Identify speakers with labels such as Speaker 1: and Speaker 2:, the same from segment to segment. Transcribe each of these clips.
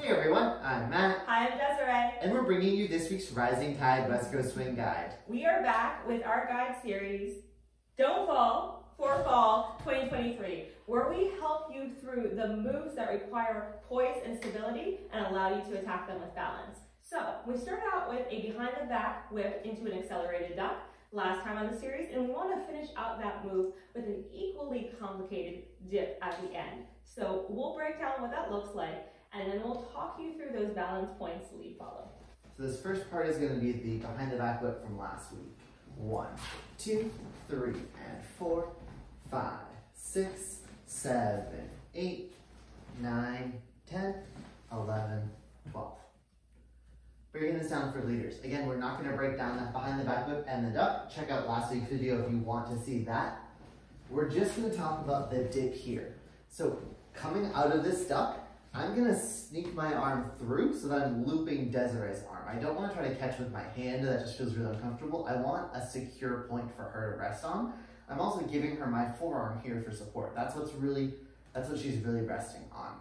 Speaker 1: Hey everyone, I'm Matt.
Speaker 2: Hi, I'm Desiree.
Speaker 1: And we're bringing you this week's Rising Tide West Coast Swing Guide.
Speaker 2: We are back with our guide series, Don't Fall for Fall 2023, where we help you through the moves that require poise and stability and allow you to attack them with balance. So, we started out with a behind the back whip into an accelerated duck last time on the series, and we want to finish out that move with an equally complicated dip at the end. So we'll break down what that looks like, and then we'll talk you through those balance points lead follow.
Speaker 1: So this first part is going to be the behind the back whip from last week. 1, 2, 3, and 4, 5, 6, 7, 8, 9, 10, 11, 12. Breaking this down for leaders. Again, we're not going to break down that behind the back whip and the duck. Check out last week's video if you want to see that. We're just going to talk about the dip here. So coming out of this duck, I'm going to sneak my arm through so that I'm looping Desiree's arm. I don't want to try to catch with my hand. That just feels really uncomfortable. I want a secure point for her to rest on. I'm also giving her my forearm here for support. That's what she's really resting on.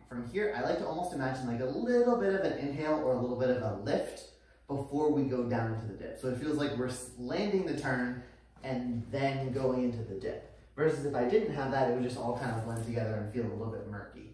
Speaker 1: From here, I like to almost imagine like a little bit of an inhale or a little bit of a lift before we go down into the dip. So it feels like we're landing the turn and then going into the dip. Versus if I didn't have that, it would just all kind of blend together and feel a little bit murky.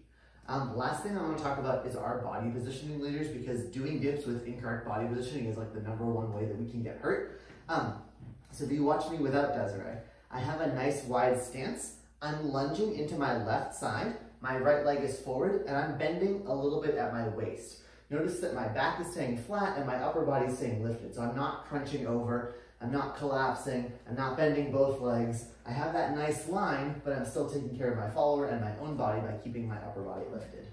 Speaker 1: Last thing I want to talk about is our body positioning leaders, because doing dips with incorrect body positioning is like the #1 way that we can get hurt. So if you watch me without Desiree, I have a nice wide stance. I'm lunging into my left side. My right leg is forward, and I'm bending a little bit at my waist. Notice that my back is staying flat and my upper body is staying lifted. So I'm not crunching over, I'm not collapsing, I'm not bending both legs. I have that nice line, but I'm still taking care of my follower and my own body by keeping my upper body lifted.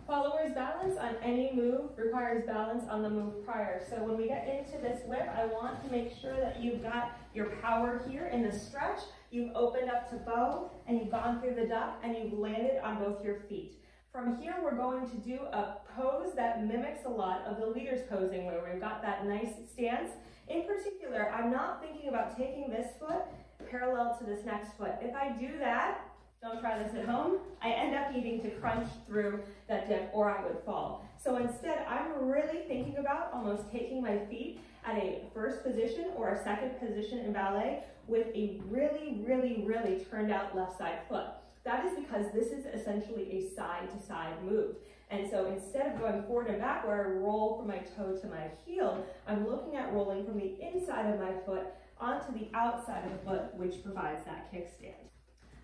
Speaker 2: Follower's balance on any move requires balance on the move prior. So when we get into this whip, I want to make sure that you've got your power here in the stretch. You've opened up to bow, and you've gone through the duck, and you've landed on both your feet. From here, we're going to do a pose that mimics a lot of the leader's posing, where we've got that nice stance. In particular, I'm not thinking about taking this foot parallel to this next foot. If I do that, don't try this at home, I end up needing to crunch through that dip or I would fall. So instead, I'm really thinking about almost taking my feet at a first position or a second position in ballet with a really turned out left side foot. That is because this is essentially a side to side move. And so instead of going forward and back where I roll from my toe to my heel, I'm looking at rolling from the inside of my foot onto the outside of the foot, which provides that kickstand.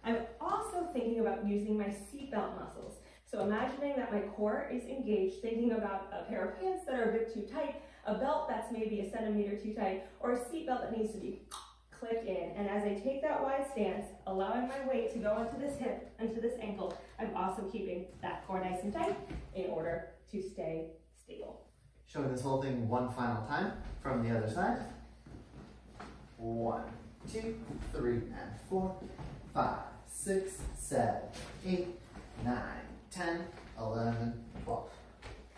Speaker 2: I'm also thinking about using my seatbelt muscles. So imagining that my core is engaged, thinking about a pair of pants that are a bit too tight, a belt that's maybe a centimeter too tight, or a seatbelt that needs to be clicked in. And as I take that wide stance, allowing my weight to go into this hip, into this ankle, I'm also keeping that core nice and tight in order to stay stable.
Speaker 1: Showing this whole thing one final time from the other side. 1, 2, 3, and 4, 5, 6, 7, 8, 9, 10, 11, 12.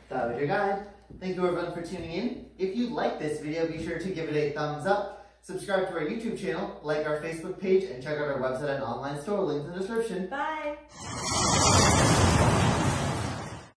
Speaker 1: That was your guide. Thank you everyone for tuning in. If you like this video, be sure to give it a thumbs up. Subscribe to our YouTube channel, like our Facebook page, and check out our website and online store. Links in the description.
Speaker 2: Bye!